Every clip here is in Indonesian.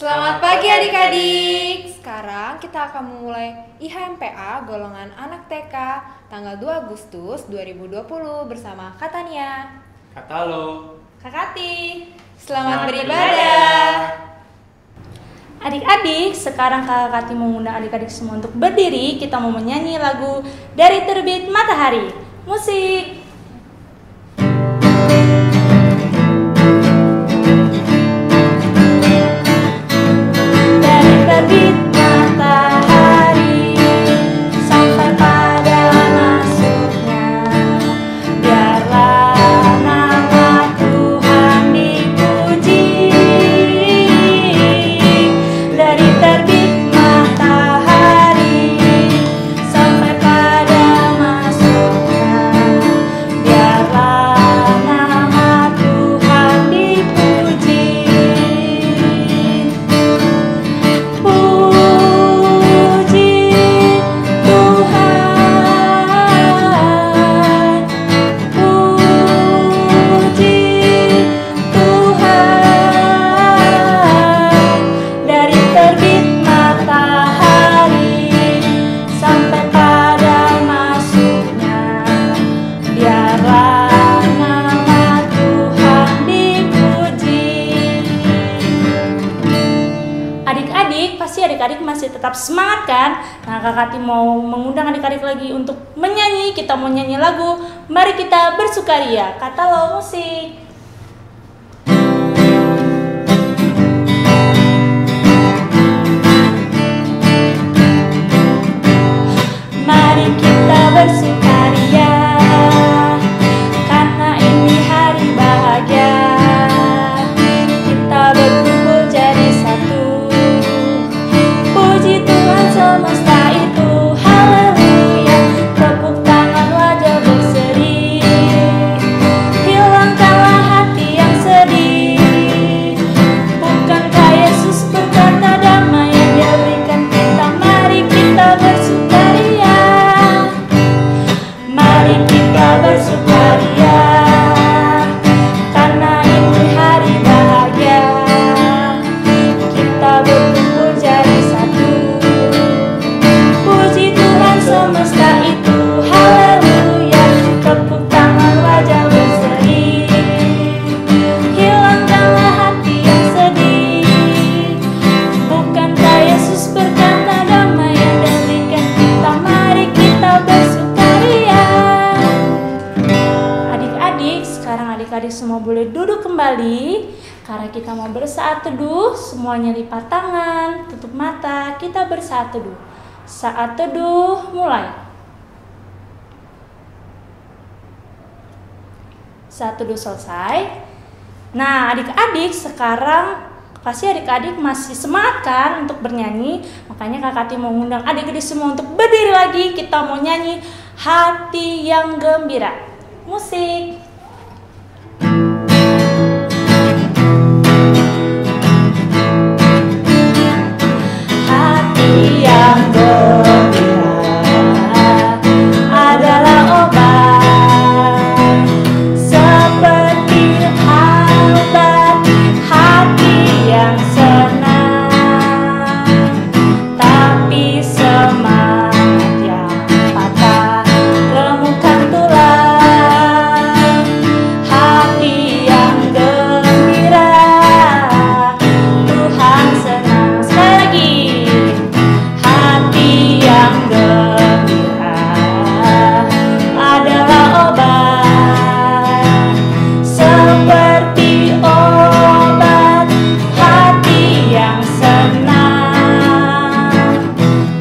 Selamat pagi adik-adik. Sekarang kita akan memulai IHMPA golongan anak TK tanggal 2 Agustus 2020 bersama Kak Tania, Kak Talo, Kak Kati. Selamat beribadah. Adik-adik, sekarang Kakak Kati mengundang adik-adik semua untuk berdiri. Kita mau menyanyi lagu Dari Terbit Matahari. Musik. Dari terbit matahari sampai pada masuknya, biarlah nama Tuhan dipuji. Dari terbit matahari sampai pada masuknya, biarlah nama Tuhan dipuji. Puji Tuhan, puji Tuhan. Dari terbit matahari sampai pada masuknya, biarlah nama Tuhan dipuji. Adik-adik, pasti adik-adik masih tetap semangat kan? Nah, Kak Kati mau mengundang adik-adik lagi untuk menyanyi. Kita mau nyanyi lagu Mari Kita Bersukaria. Kata lo musik. Mari kita bersukaria, karena ini hari bahagia. Kita berkumpul jadi satu. Puji Tuhan semesta itu, haleluya. Tepuk tangan wajah berseri, hilangkanlah hati yang sedih. Bukankah Yesus berkata damai yang Dia berikan kita? Mari kita bersukaria, mari kita bersukaria, karena ini hari bahagia. Kita berkumpul jadi satu. Puji Tuhan semesta itu, haleluya. Tepuk tangan wajah berseri, hilangkanlah hati yang sedih. Bukankah Yesus berkata damai yang Dia berikan kita? Mari kita bersukaria. Adik-adik, sekarang adik-adik semua boleh duduk kembali, karena kita mau bersaat teduh. Semuanya lipat tangan, tutup mata, kita bersaat teduh. Saat teduh mulai. Saat teduh selesai. Nah, adik-adik, sekarang pasti adik-adik masih semangat kan untuk bernyanyi. Makanya Kak Kati mau ngundang adik-adik semua untuk berdiri lagi. Kita mau nyanyi Hati yang Gembira. Musik. Hati yang gembira adalah obat, seperti obat hati yang senang. Tapi semangat yang patah remukkan tulang. Hati yang gembira, Tuhan senang. Sekali lagi. Hati yang gembira adalah obat, seperti obat hati yang senang.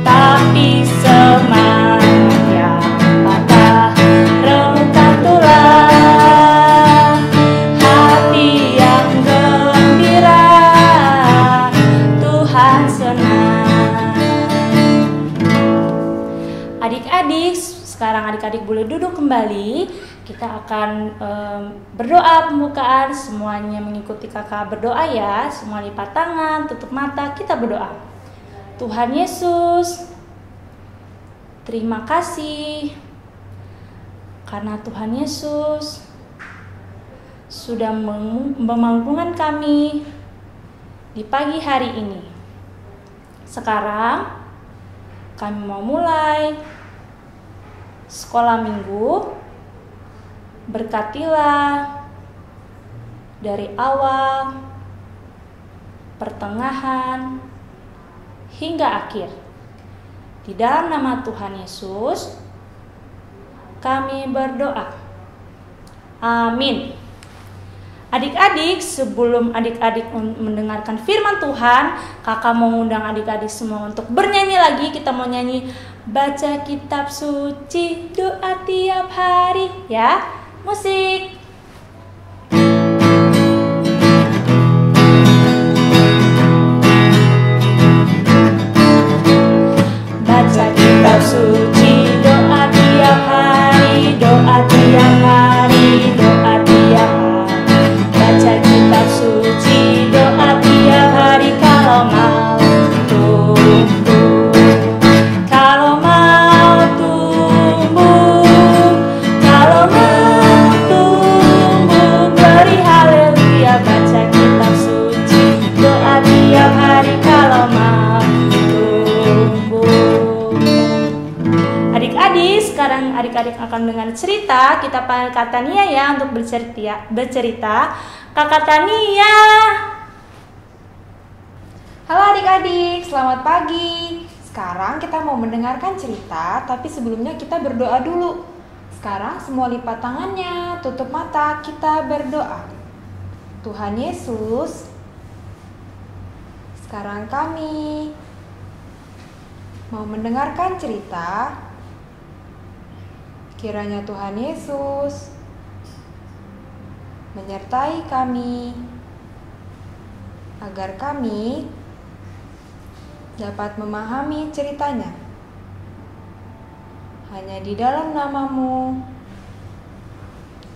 Tapi semangat yang patah remukkan tulang. Hati yang gembira, Tuhan senang. Adik-adik, sekarang adik-adik boleh duduk kembali. Kita akan berdoa pembukaan. Semuanya mengikuti kakak berdoa ya. Semua lipat tangan, tutup mata, kita berdoa. Tuhan Yesus, terima kasih karena Tuhan Yesus sudah memampukan kami di di pagi hari ini. Sekarang kami mau mulai sekolah minggu. Berkatilah dari awal, pertengahan, hingga akhir. Di dalam nama Tuhan Yesus, kami berdoa. Amin. Adik-adik, sebelum adik-adik mendengarkan firman Tuhan, kakak mau undang adik-adik semua untuk bernyanyi lagi. Kita mau nyanyi baca kitab suci, doa tiap hari, ya. Musik. Baca kitab suci, doa tiap hari, doa tiap hari, doa tiap hari. Baca kitab suci, doa tiap hari kalau mau tumbuh. Kalau mau tumbuh, kalau mau tumbuh, beri haleluya. Baca kitab suci, doa tiap hari kalau mau tumbuh. Adik-adik, sekarang adik-adik akan dengar cerita. Kita panggil Kak Tania ya untuk bercerita. Kakak Tania. Halo adik-adik, selamat pagi. Sekarang kita mau mendengarkan cerita, tapi sebelumnya kita berdoa dulu. Sekarang semua lipat tangannya, tutup mata, kita berdoa. Tuhan Yesus, sekarang kami mau mendengarkan cerita. Kiranya Tuhan Yesus menyertai kami, agar kami dapat memahami ceritanya. Hanya di dalam nama-Mu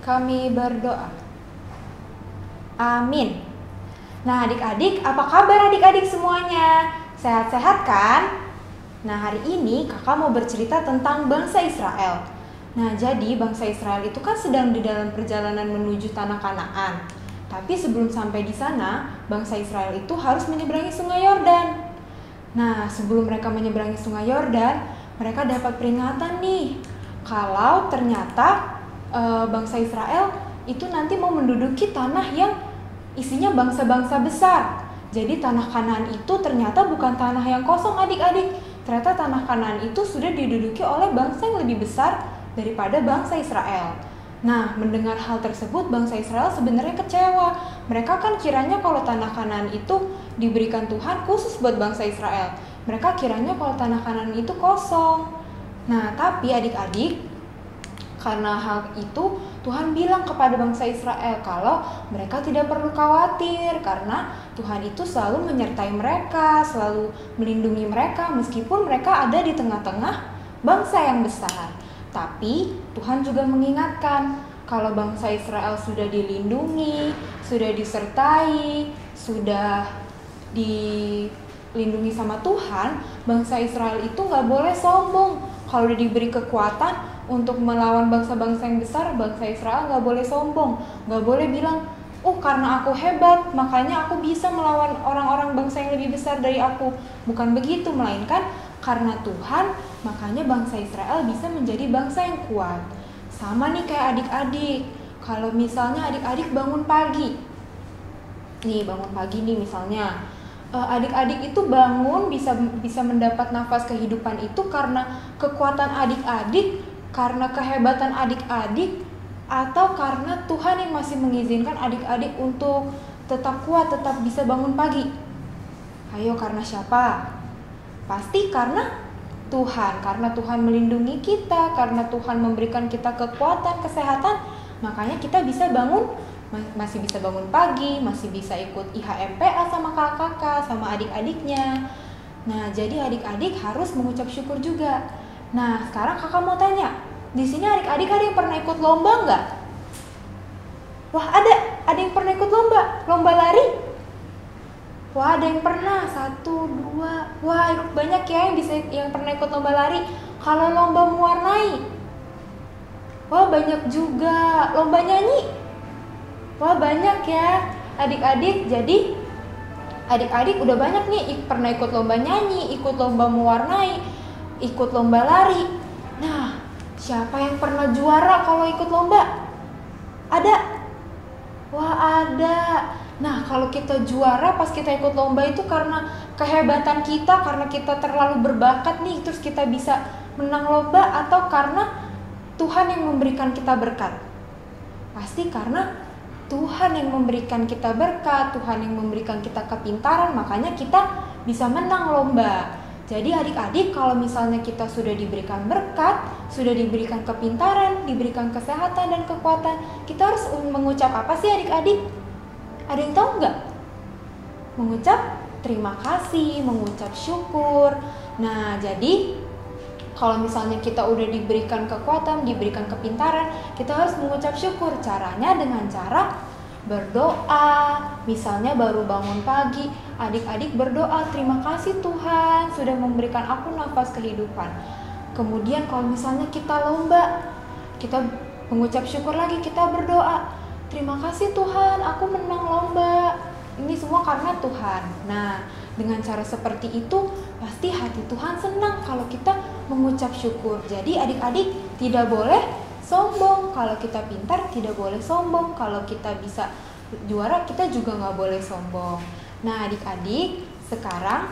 kami berdoa. Amin. Nah adik-adik, apa kabar adik-adik semuanya? Sehat-sehat kan? Nah hari ini kakak mau bercerita tentang bangsa Israel. Nah, jadi bangsa Israel itu kan sedang di dalam perjalanan menuju tanah Kanaan. Tapi sebelum sampai di sana, bangsa Israel itu harus menyeberangi Sungai Yordan. Nah, sebelum mereka menyeberangi Sungai Yordan, mereka dapat peringatan nih. Kalau ternyata bangsa Israel itu nanti mau menduduki tanah yang isinya bangsa-bangsa besar. Jadi tanah Kanaan itu ternyata bukan tanah yang kosong adik-adik. Ternyata tanah Kanaan itu sudah diduduki oleh bangsa yang lebih besar daripada bangsa Israel. Nah, mendengar hal tersebut, bangsa Israel sebenarnya kecewa. Mereka kan kiranya kalau tanah Kanaan itu diberikan Tuhan khusus buat bangsa Israel. Mereka kiranya kalau tanah Kanaan itu kosong. Nah, tapi adik-adik, karena hal itu Tuhan bilang kepada bangsa Israel kalau mereka tidak perlu khawatir karena Tuhan itu selalu menyertai mereka, selalu melindungi mereka meskipun mereka ada di tengah-tengah bangsa yang besar. Tapi Tuhan juga mengingatkan kalau bangsa Israel sudah dilindungi, sudah disertai, sudah dilindungi sama Tuhan, bangsa Israel itu nggak boleh sombong. Kalau udah diberi kekuatan untuk melawan bangsa-bangsa yang besar, bangsa Israel nggak boleh sombong, nggak boleh bilang, karena aku hebat, makanya aku bisa melawan orang-orang bangsa yang lebih besar dari aku. Bukan begitu, melainkan karena Tuhan, makanya bangsa Israel bisa menjadi bangsa yang kuat. Sama nih kayak adik-adik. Kalau misalnya adik-adik bangun pagi. Nih, bangun pagi nih misalnya. Adik-adik itu bangun bisa mendapat nafas kehidupan itu karena kekuatan adik-adik, karena kehebatan adik-adik, atau karena Tuhan yang masih mengizinkan adik-adik untuk tetap kuat, tetap bisa bangun pagi. Ayo, karena siapa? Pasti karena Tuhan melindungi kita, karena Tuhan memberikan kita kekuatan, kesehatan, makanya kita bisa bangun, masih bisa bangun pagi, masih bisa ikut IHMPA sama kakak-kakak, sama adik-adiknya. Nah, jadi adik-adik harus mengucap syukur juga. Nah, sekarang kakak mau tanya, di sini adik-adik ada yang pernah ikut lomba nggak? Wah, ada yang pernah ikut lomba lari? Wah, ada yang pernah, 1, 2, wah banyak ya yang pernah ikut lomba lari. Kalau lomba mewarnai, wah banyak juga. Lomba nyanyi, wah banyak ya adik-adik. Jadi Adik-adik udah banyak nih pernah ikut lomba nyanyi, ikut lomba mewarnai, ikut lomba lari. Nah, siapa yang pernah juara kalau ikut lomba? Ada? Wah, ada. Nah, kalau kita juara pas kita ikut lomba itu karena kehebatan kita, karena kita terlalu berbakat nih, terus kita bisa menang lomba, atau karena Tuhan yang memberikan kita berkat? Pasti karena Tuhan yang memberikan kita berkat, Tuhan yang memberikan kita kepintaran, makanya kita bisa menang lomba. Jadi adik-adik, kalau misalnya kita sudah diberikan berkat, sudah diberikan kepintaran, diberikan kesehatan dan kekuatan, kita harus mengucap apa sih adik-adik? Ada yang tahu nggak? Mengucap terima kasih, mengucap syukur. Nah, jadi kalau misalnya kita udah diberikan kekuatan, diberikan kepintaran, kita harus mengucap syukur. Caranya dengan cara berdoa. Misalnya baru bangun pagi, adik-adik berdoa, terima kasih Tuhan sudah memberikan aku nafas kehidupan. Kemudian kalau misalnya kita lomba, kita mengucap syukur lagi, kita berdoa, terima kasih Tuhan aku menang lomba. Ini semua karena Tuhan. Nah, dengan cara seperti itu pasti hati Tuhan senang kalau kita mengucap syukur. Jadi adik-adik tidak boleh sombong. Kalau kita pintar tidak boleh sombong. Kalau kita bisa juara kita juga nggak boleh sombong. Nah adik-adik, sekarang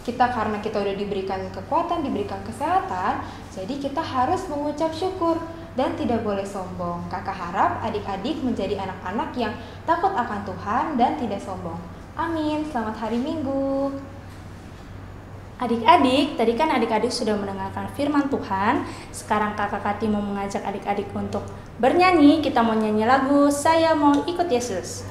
karena kita udah diberikan kekuatan, diberikan kesehatan, jadi kita harus mengucap syukur dan tidak boleh sombong. Kakak harap adik-adik menjadi anak-anak yang takut akan Tuhan dan tidak sombong. Amin. Selamat hari Minggu. Adik-adik, tadi kan adik-adik sudah mendengarkan firman Tuhan. Sekarang Kakak Kati mau mengajak adik-adik untuk bernyanyi. Kita mau nyanyi lagu Saya Mau Ikut Yesus.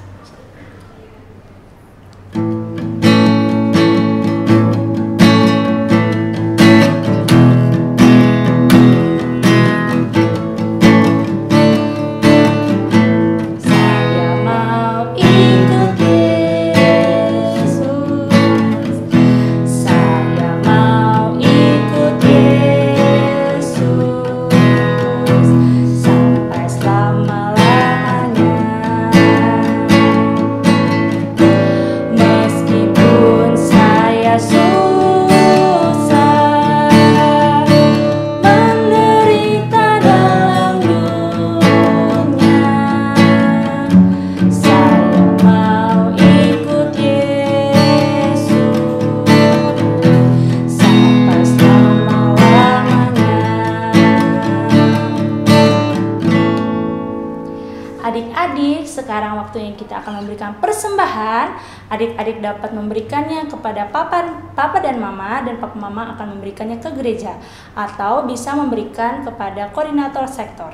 Adik-adik, sekarang waktunya kita akan memberikan persembahan. Adik-adik dapat memberikannya kepada papa dan mama, dan papa mama akan memberikannya ke gereja, atau bisa memberikan kepada koordinator sektor.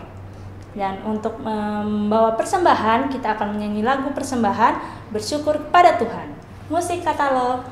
Dan untuk membawa persembahan, kita akan menyanyi lagu persembahan bersyukur kepada Tuhan. Musik katalog.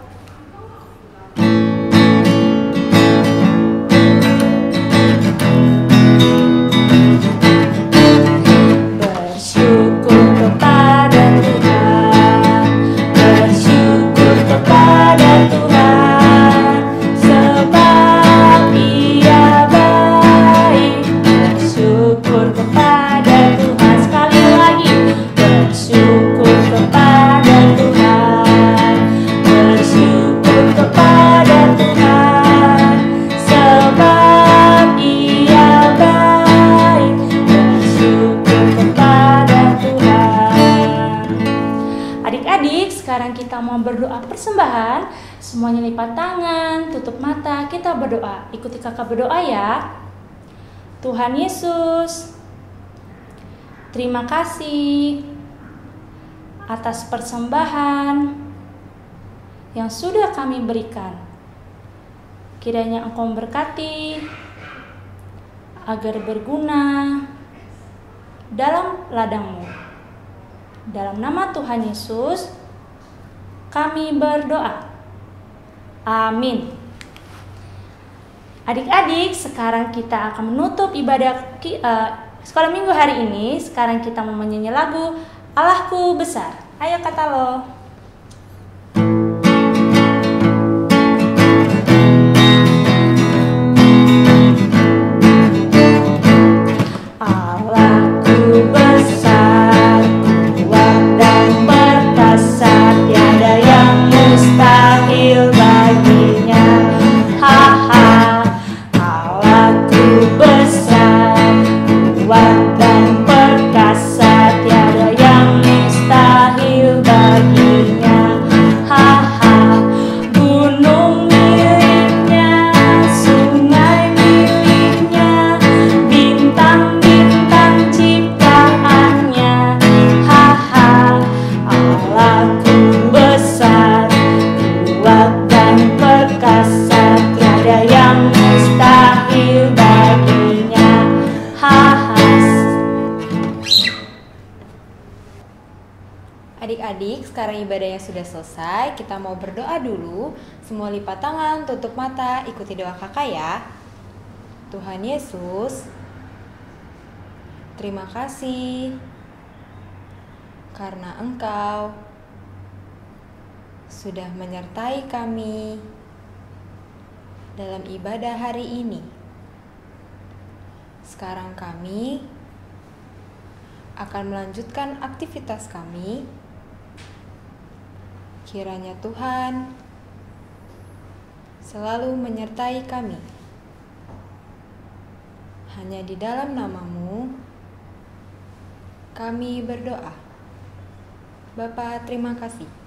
Sekarang kita mau berdoa persembahan. Semuanya lipat tangan, tutup mata, kita berdoa. Ikuti kakak berdoa ya. Tuhan Yesus, terima kasih atas persembahan yang sudah kami berikan. Kiranya Engkau memberkati agar berguna dalam ladang-Mu. Dalam nama Tuhan Yesus kami berdoa. Amin. Adik-adik, sekarang kita akan menutup ibadah sekolah minggu hari ini. Sekarang kita mau menyanyi lagu Allahku Besar. Ayo kata lo. Allahku besar, kuat dan perkasa. sekarang ibadahnya sudah selesai, kita mau berdoa dulu. Semua lipat tangan, tutup mata, ikuti doa kakak ya. Tuhan Yesus, terima kasih karena Engkau sudah menyertai kami dalam ibadah hari ini. Sekarang kami akan melanjutkan aktivitas kami. Kiranya Tuhan selalu menyertai kami. Hanya di dalam nama-Mu kami berdoa. Bapa, terima kasih.